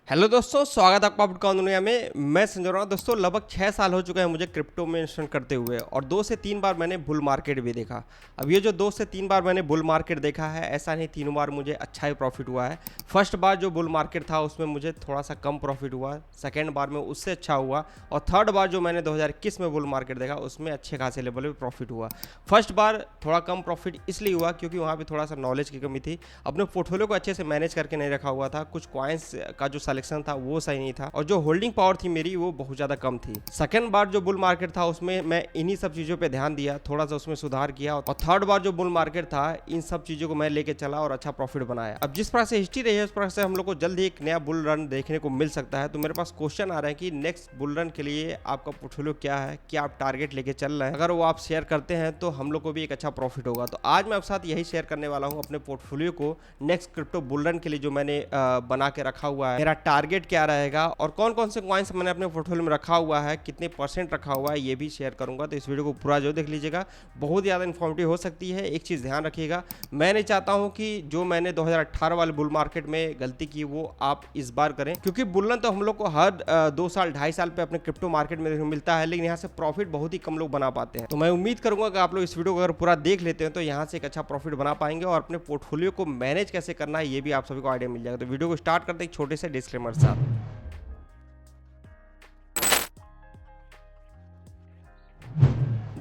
Hello दोस्तों, स्वागत है आपका आपका दुनिया में। मैं संजय रहा हूँ। दोस्तों लगभग 6 साल हो चुके हैं मुझे क्रिप्टो में इन्वेस्टमेंट करते हुए, और 2 से 3 बार मैंने बुल मार्केट भी देखा। अब ये जो 2 से 3 बार मैंने बुल मार्केट देखा है, ऐसा नहीं तीनों बार मुझे अच्छा ही प्रॉफिट हुआ है। फर्स्ट बार जो बुल मार्केट था उसमें मुझे थोड़ा सा कम प्रॉफिट हुआ, सेकेंड बार में उससे अच्छा हुआ, और थर्ड बार जो मैंने 2021 में बुल मार्केट देखा उसमें अच्छे खासे लेवल पे प्रॉफिट हुआ। फर्स्ट बार थोड़ा कम प्रॉफिट इसलिए हुआ क्योंकि वहाँ पे थोड़ा सा नॉलेज की कमी थी, अपने पोर्टफोलियो को अच्छे से मैनेज करके नहीं रखा हुआ था, कुछ कॉइन्स का जो सिलेक्शन था वो सही नहीं था, और जो होल्डिंग पावर थी मेरी वो बहुत ज़्यादा कम थी। सेकंड बार जो बुल मार्केट था उसमें मैं इन्हीं सब चीज़ों पे ध्यान दिया, थोड़ा सा उसमें सुधार किया, और थर्ड बार जो बुल मार्केट था इन सब चीज़ों को मैं लेके चला और अच्छा प्रॉफिट बनाया। अब जिस प्रकार से हिस्ट्री रही है उस प्रकार से हम लोग को जल्द ही एक नया बुल रन देखने को मिल सकता है। तो मेरे पास क्वेश्चन आ रहा है कि नेक्स्ट बुल रन के लिए आपका पोर्टफोलियो क्या है, क्या आप टारगेट लेके चल रहे हैं? अगर वो आप शेयर करते हैं तो हम लोग को भी एक अच्छा प्रॉफिट होगा। तो आज मैं आपके साथ यही शेयर करने वाला हूँ, अपने पोर्टफोलियो को नेक्स्ट क्रिप्टो बुल रन के लिए जो मैंने बना के रखा हुआ है, मेरा टारगेट क्या रहेगा, और कौन कौन से कॉइन्स मैंने अपने पोर्टफोलियो में रखा हुआ है, कितने परसेंट रखा हुआ है, ये भी शेयर करूंगा। तो इस वीडियो को पूरा जो देख लीजिएगा, बहुत ज़्यादा इन्फॉर्मेटिव हो सकती है। एक चीज़ ध्यान रखिएगा, मैं नहीं चाहता हूं कि जो मैंने 2018 वाले बुल मार्केट में गलती की वो आप इस बार करें, क्योंकि बुल रन तो हम लोग को हर 2 साल 2.5 साल पे अपने क्रिप्टो मार्केट में मिलता है, लेकिन यहाँ से प्रॉफिट बहुत ही कम लोग बना पाते हैं। तो मैं उम्मीद करूंगा कि आप लोग इस वीडियो को अगर पूरा देख लेते हैं तो यहाँ से एक अच्छा प्रॉफिट बना पाएंगे, और अपने पोर्टफोलियो को मैनेज कैसे करना है ये भी आप सभी को आइडिया मिल जाएगा। तो वीडियो को स्टार्ट करते हैं एक छोटे से डिस्क्लेमर के साथ।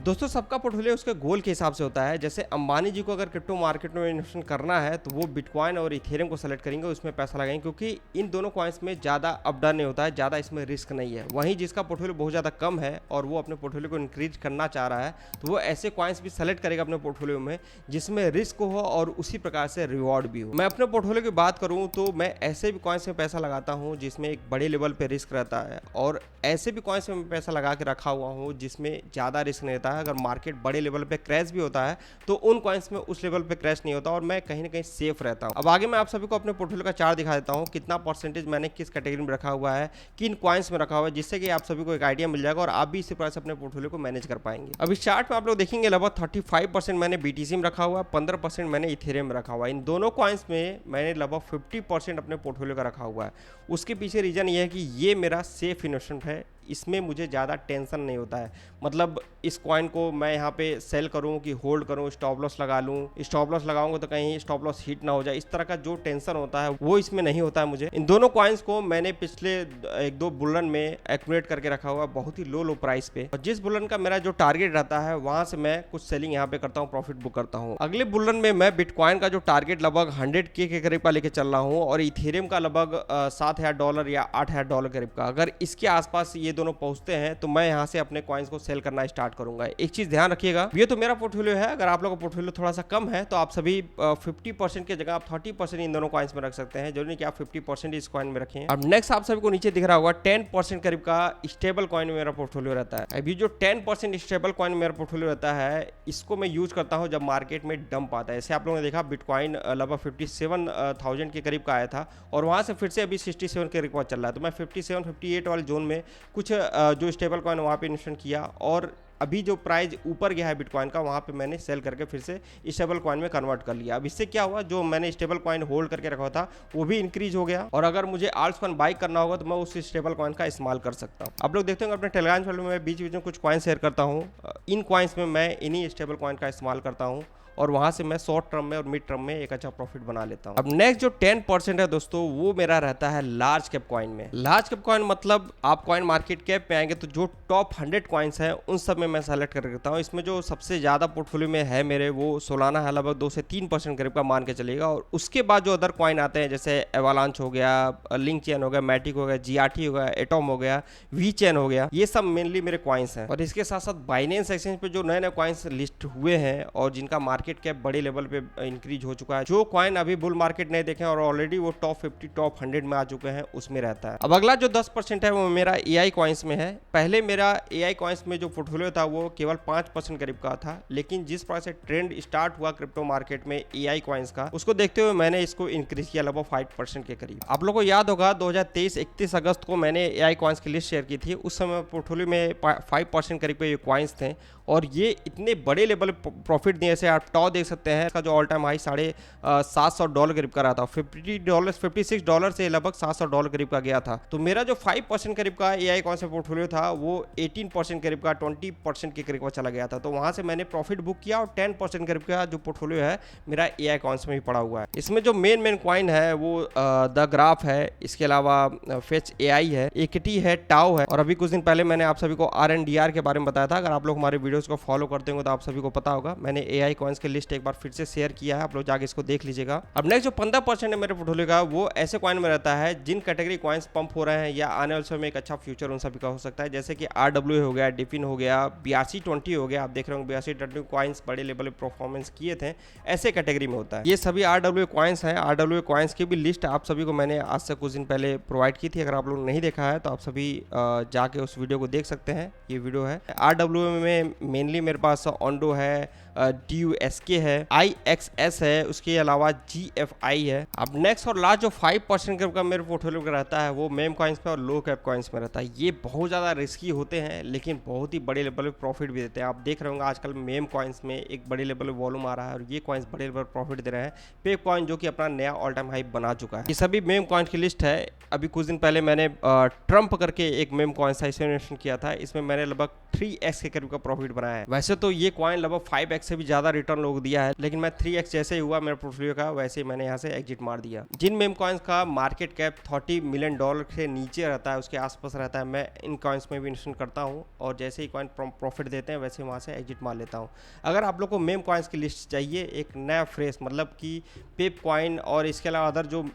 दोस्तों सबका पोर्टफोलियो उसके गोल के हिसाब से होता है। जैसे अंबानी जी को अगर क्रिप्टो मार्केट में इन्वेस्टमेंट करना है तो वो बिटकॉइन और इथेरियम को सेलेक्ट करेंगे, उसमें पैसा लगाएंगे, क्योंकि इन दोनों कॉइन्स में ज़्यादा अप डाउन नहीं होता है, ज़्यादा इसमें रिस्क नहीं है। वहीं जिसका पोर्टफोलियो बहुत ज़्यादा कम है और वो अपने पोर्टफोलियो को इंक्रीज करना चाह रहा है तो वो ऐसे कॉइन्स भी सेलेक्ट करेगा अपने पोर्टफोलियो में जिसमें रिस्क हो और उसी प्रकार से रिवॉर्ड भी हो। मैं अपने पोर्टफोलियो की बात करूँ तो मैं ऐसे भी कॉइन्स में पैसा लगाता हूँ जिसमें एक बड़े लेवल पर रिस्क रहता है, और ऐसे भी कॉइन्स में पैसा लगा के रखा हुआ हूँ जिसमें ज़्यादा रिस्क नहीं रहता है। अगर मार्केट बड़े लेवल पे क्रैश भी होता है तो उन कॉइन्स में उस लेवल पे क्रैश नहीं होता, और मैं कहीं ना कहीं सेफ रहता हूं। अब आगे मैं आप सभी को अपने पोर्टफोलियो का चार्ट दिखा देता हूं, कितना परसेंटेज मैंने किस कैटेगरी में रखा हुआ है, किन कॉइन्स में रखा हुआ है, जिससे कि आप सभी को एक आइडिया मिल जाएगा और आप भी इसी प्रकार से अपने पोर्टफोलियो को मैनेज कर पाएंगे। अब इस चार्ट में आप लोग देखेंगे लगभग 35% मैंने बीटीसी में रखा हुआ है, 15% मैंने इथेरियम में रखा हुआ है। इन दोनों कॉइन्स में मैंने लगभग 50% अपने पोर्टफोलियो का रखा हुआ है। उसके पीछे रीजन ये है कि ये मेरा सेफ इन्वेस्टमेंट है, इसमें मुझे ज़्यादा टेंशन नहीं होता है। मतलब इस कॉइन को मैं यहाँ पे सेल करूँ कि होल्ड करूँ, स्टॉप लॉस लगा लूँ, स्टॉप लॉस लगाऊंगा तो कहीं स्टॉप लॉस हिट ना हो जाए, इस तरह का जो टेंशन होता है वो इसमें नहीं होता है मुझे। इन दोनों कॉइन्स को मैंने पिछले 1-2 बुलन में एक्यूमुलेट करके रखा हुआ बहुत ही लो प्राइस पे, और जिस बुलन का मेरा जो टारगेट रहता है वहाँ से मैं कुछ सेलिंग यहाँ पे करता हूँ, प्रॉफिट बुक करता हूँ। अगले बुलन में मैं बिटकॉइन का जो टारगेट लगभग 100K के करीब का लेके चल रहा हूँ, और इथेरियम का लगभग $7,000 या $8,000 करीब का। अगर इसके आसपास ये दोनों पहुंचते हैं तो मैं यहां से अपने कॉइन्स को सेल करना स्टार्ट करूंगा। एक चीज ध्यान रखिएगा, ये तो मेरा पोर्टफोलियो है, अगर आप लोगों का पोर्टफोलियो थोड़ा सा कम है तो आप सभी 50% की जगह आप 30% इन दोनों कॉइन्स में रख सकते हैं, जरूरी नहीं कि आप 50% इस कॉइन में रखें। अब नेक्स्ट आप सभी को नीचे दिख रहा होगा 10% करीब का स्टेबल कॉइन में मेरा पोर्टफोलियो रहता है। अभी जो 10% स्टेबल कॉइन में मेरा पोर्टफोलियो रहता है इसको मैं यूज करता हूं जब मार्केट में डंप आता है। जैसे आप लोगों ने देखा बिटकॉइन लगभग 57,000 के करीब का आया था, और वहां से फिर से अभी 67 के करीब चल रहा है। तो मैं 57-58 वाले जोन में कुछ जो स्टेबल कॉइन वहाँ पे इन्वेस्टमेंट किया, और अभी जो प्राइस ऊपर गया है बिटकॉइन का वहाँ पे मैंने सेल करके फिर से स्टेबल कॉइन में कन्वर्ट कर लिया। अब इससे क्या हुआ, जो मैंने स्टेबल कॉइन होल्ड करके रखा था वो भी इंक्रीज हो गया, और अगर मुझे आल्ट्स कॉइन बाई करना होगा तो मैं उस स्टेबल कॉइन का इस्तेमाल कर सकता हूँ। आप लोग देखते होंगे अपने टेलीग्राम चैनल में मैं बीच बीच में कुछ कॉइन शेयर करता हूँ, इन कॉइन्स में मैं इन्हीं स्टेबल कॉइन का इस्तेमाल करता हूँ, और वहां से मैं शॉर्ट टर्म में और मिड टर्म में एक अच्छा प्रॉफिट बना लेता हूं। अब नेक्स्ट जो 10% है दोस्तों वो मेरा रहता है लार्ज कैप कॉइन में। लार्ज कैप कॉइन मतलब आप कॉइन मार्केट कैप पे आएंगे तो जो टॉप 100 कॉइन्स हैं उन सब में मैं सेलेक्ट कर रखता हूँ। इसमें जो सबसे ज्यादा पोर्टफोलियो में है मेरे वो सोलाना है, लगभग 2 से 3% करीब का मान के चलेगा, और उसके बाद जो अदर कॉइन आते हैं जैसे एवालांच हो गया, लिंक चेन हो गया, मैटिक हो गया, जीआरटी हो गया, एटॉम हो गया, वी चेन हो गया, ये सब मेनली मेरे कॉइन्स हैं। और इसके साथ साथ बाइनेंस एक्सचेंज पे जो नए नए कॉइन्स लिस्ट हुए हैं और जिनका मार्केट कैप बड़े लेवल पे इंक्रीज हो चुका है, जो कॉइन अभी बुल मार्केट नहीं देखे और ऑलरेडी वो टॉप 50 टॉप 100 में आ चुके हैं, उसमें रहता है। अब अगला जो 10% है वो मेरा एआई कॉइन्स में है। पहले मेरा एआई कॉइन्स में जो पोर्टफोलियो था वो केवल 5% करीब का था, लेकिन जिस प्रकार से ट्रेंड स्टार्ट हुआ क्रिप्टो मार्केट में एआई कॉइन्स का, उसको देखते हुए मैंने इसको इंक्रीज किया लगभग 5% के करीब। आप लोगों को याद होगा 2023 31 अगस्त को मैंने एआई कॉइन्स की लिस्ट शेयर की थी, उस समय पोर्टफोलियो में 5% करीब के ये कॉइन्स थे, और ये इतने बड़े लेवल प्रॉफिट दिए, जैसे आप टॉ देख सकते हैं, इसका जो ऑल टाइम हाई $700 करीब का रहा था, $56 से लगभग $700 करीब का गया था। तो मेरा जो 5% करीब का AI कॉइन से पोर्टफोलियो था वो 18% करीब का 20% के करीब का चला गया था। तो वहां से मैंने प्रॉफिट बुक किया और 10% करीब का जो पोर्टफोलियो है मेरा AI कॉइन्स में ही पड़ा हुआ है। इसमें जो मेन कॉइन है वो द ग्राफ है, इसके अलावा फेच AI है, इक्विटी है, टाओ है, और अभी कुछ दिन पहले मैंने आप सभी को RNDR के बारे में बताया था। अगर आप लोग हमारे वीडियोस को फॉलो करते होंगे तो आप सभी को पता होगा, मैंने AI कॉइन्स की लिस्ट एक बार फिर से शेयर किया है, आप लोग जाके इसको देख लीजिएगा। अब नेक्स्ट जो 15% है मेरे पोर्टफोलियो का वो ऐसे कॉइन में रहता है जिन कैटेगरी कॉइन्स पंप हो रहे हैं या आने वाले समय में एक अच्छा फ्यूचर उन सभी का हो सकता है, जैसे कि RWA हो गया, डिफिन हो गया, BRC20 हो गया। आप देख रहे होंगे BRC20 कॉइन्स बड़े लेवल पे परफॉर्मेंस किए थे, ऐसे कैटेगरी में होता है। ये सभी RWA कॉइन्स हैं। RWA कॉइन्स की भी लिस्ट आप सभी को मैंने आज से कुछ दिन पहले प्रोवाइड की थी। अगर आप लोग नहीं देखा है तो आप सभी जाके उस वीडियो को देख सकते हैं। ये वीडियो है। RWA में मेनली मेरे पास ऑन्डो है, DUSK है, IXS है, उसके अलावा GFI है। अब नेक्स्ट और लास्ट जो 5% का मेरे पोर्टफोलियो का रहता है वो मेम कॉइन्स में और लो कैप कॉइन्स में रहता है। ये बहुत ज़्यादा रिस्की होते हैं लेकिन बहुत ही बड़े लेवल पे प्रॉफिट भी देते हैं। आप देख रहे होंगे आजकल मेम कॉइन्स में एक बड़े लेवल पे वॉल्यूम आ रहा है और ये कॉइन्स बड़े लेवल पर प्रॉफिट दे रहे हैं। पेप कॉइन जो कि अपना नया ऑल टाइम हाई बना चुका है। ये सभी मेम कॉइन्स की लिस्ट है। अभी कुछ दिन पहले मैंने ट्रम्प करके एक मेम कॉइन था, इसमें इन्वेस्टमेंट किया था। इसमें मैंने लगभग 3x के करीब का प्रॉफिट बनाया है। वैसे तो ये कॉइन लगभग 5x से भी ज्यादा रिटर्न लोग दिया है, लेकिन मैं 3x जैसे ही हुआ मेरे पोर्टफोलियो का वैसे ही मैंने यहाँ से एग्जिट मार दिया। जिन मेम कॉइन्स का मार्केट कैप $30 मिलियन से नीचे रहता है, उसके आसपास रहता है, मैं इन कॉइन्स में भी इन्वेस्टमेंट करता हूँ और जैसे ही कॉइन प्रॉफिट देते हैं वैसे वहाँ से एग्जिट मार लेता हूँ। अगर आप लोग को मेम कॉइन्स की लिस्ट चाहिए एक नया फ्रेश, मतलब कि पेप कॉइन और इसके अलावा अदर जो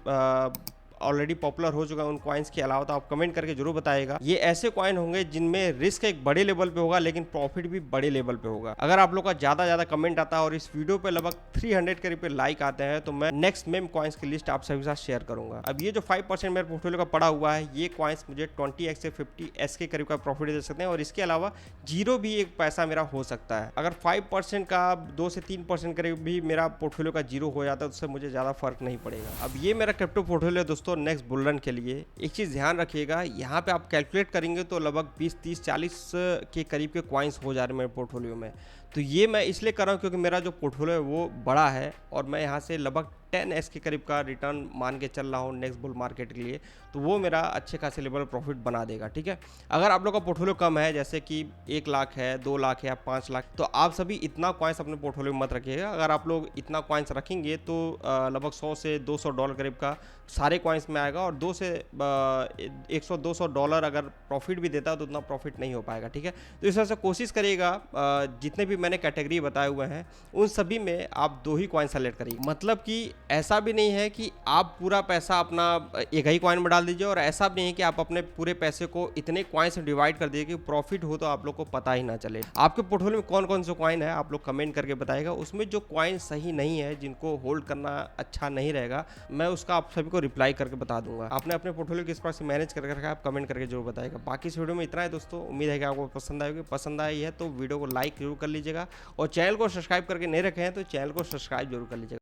ऑलरेडी पॉपुलर हो चुका है उन कॉइन्स के अलावा, तो आप कमेंट करके जरूर बताइएगा। ये ऐसे कॉइन होंगे जिनमें रिस्क एक बड़े लेवल पे होगा लेकिन प्रॉफिट भी बड़े लेवल पे होगा। अगर आप लोग का ज्यादा कमेंट आता है और इस वीडियो पे लगभग 300 करीब पे लाइक आते हैं तो मैं नेक्स्ट मेम कॉइन्स की लिस्ट आप सभी के साथ शेयर करूंगा। अब ये जो 5% मेरे पोर्टफोलियो का पड़ा हुआ है ये कॉइन्स मुझे 20x से 50x के करीब का प्रॉफिट दे सकते हैं और इसके अलावा जीरो भी एक पैसा मेरा हो सकता है। अगर 5% का 2 से 3% करीब भी मेरा पोर्टफोलियो का जीरो हो जाता है तो उससे मुझे ज्यादा फर्क नहीं पड़ेगा। अब ये मेरा क्रिप्टो पोर्टफोलियो दोस्तों नेक्स्ट बुल रन के लिए। एक चीज़ ध्यान रखिएगा, यहाँ पे आप कैलकुलेट करेंगे तो लगभग 20, 30, 40 के करीब के कॉइन्स हो जा रहे हैं मेरे पोर्टफोलियो में। तो ये मैं इसलिए कर रहा हूँ क्योंकि मेरा जो पोर्टफोलियो है वो बड़ा है और मैं यहाँ से लगभग 10x के करीब का रिटर्न मान के चल रहा हूँ नेक्स्ट बुल मार्केट के लिए, तो वो मेरा अच्छे खासे लेवल प्रॉफिट बना देगा। ठीक है, अगर आप लोग का पोर्टफोलियो कम है जैसे कि 1 लाख है, 2 लाख है या 5 लाख, तो आप सभी इतना कॉइन्स अपने पोर्टफोलियो में मत रखिएगा। अगर आप लोग इतना कॉइन्स रखेंगे तो लगभग $100 से $200 करीब का सारे कॉइन्स में आएगा और 2 से 100-200 डॉलर अगर प्रॉफिट भी देता है तो उतना प्रॉफिट नहीं हो पाएगा। ठीक है, तो इस वजह से कोशिश करिएगा जितने भी मैंने कैटेगरी बताए हुए हैं उन सभी में आप 2 ही कॉइन सेलेक्ट करिए। मतलब कि ऐसा भी नहीं है कि आप पूरा पैसा अपना एक ही कॉइन में डाल दीजिए और ऐसा भी नहीं है कि आप अपने पूरे पैसे को इतने कॉइन से डिवाइड कर दीजिए कि प्रॉफिट हो तो आप लोग को पता ही ना चले। आपके पोर्टफोलियो में कौन कौन से कॉइन है आप लोग कमेंट करके बताएगा। उसमें जो कॉइन सही नहीं है, जिनको होल्ड करना अच्छा नहीं रहेगा, मैं उसका आप सभी को रिप्लाई करके बता दूंगा। आपने अपने पोर्टफोलियो किस प्रकार से मैनेज करके रखा है आप कमेंट करके जरूर बताएगा। बाकी इस वीडियो में इतना है दोस्तों, उम्मीद है कि आपको पसंद आएगी। पसंद आई है तो वीडियो को लाइक जरूर कर लीजिएगा और चैनल को सब्सक्राइब करके नहीं रखे हैं तो चैनल को सब्सक्राइब जरूर कर लीजिएगा।